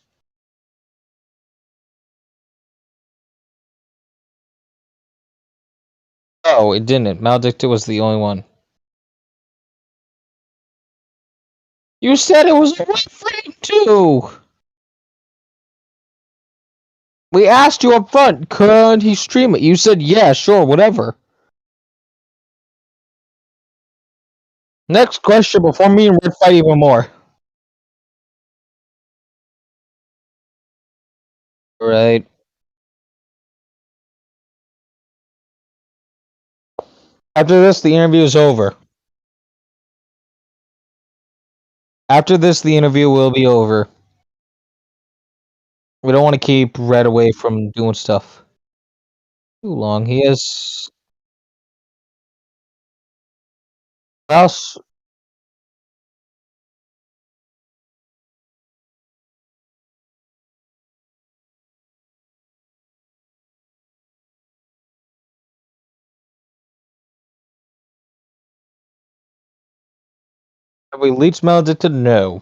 [SPEAKER 2] Oh, it didn't. Maledicta was the only one. You said it was a frame too. We asked you up front, could he stream it? You said, yeah, sure, whatever. Next question before me and Red fight even more. Right. After this, the interview is over. After this, the interview will be over. We don't want to keep Red away from doing stuff too long. He has. Else, Have we leech maledicted? No.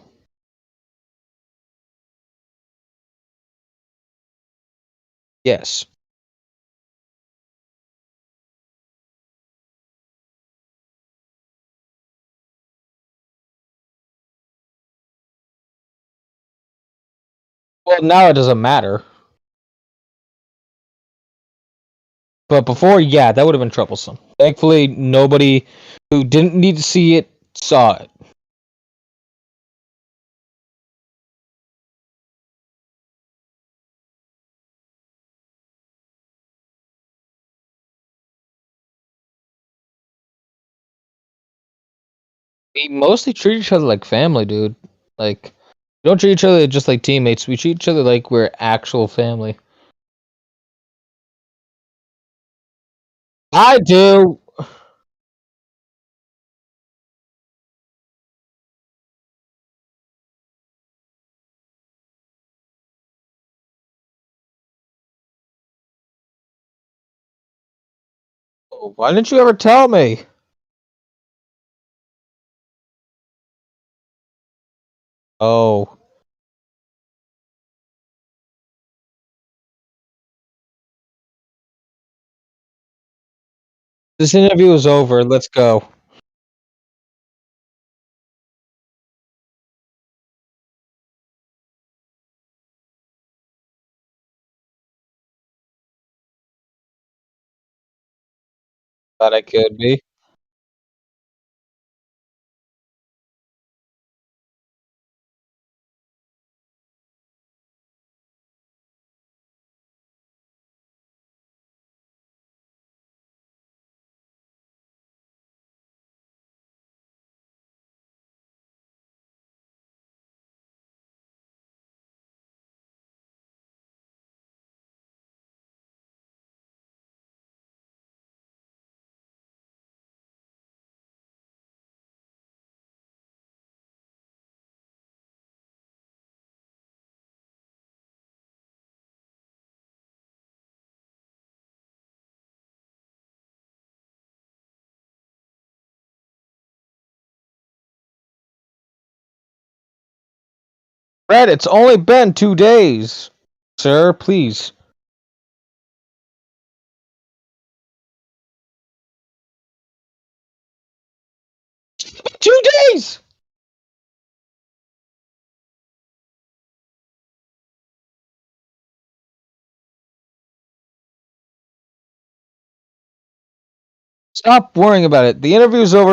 [SPEAKER 2] Yes. Well, now it doesn't matter. But before, yeah, that would have been troublesome. Thankfully, nobody who didn't need to see it saw it. We mostly treat each other like family, dude. Like, we don't treat each other just like teammates. We treat each other like we're actual family. I do. Why didn't you ever tell me? Oh. This interview is over. Let's go. Thought I could be. Fred, it's only been 2 days. Sir, please. 2 days! Stop worrying about it. The interview's over.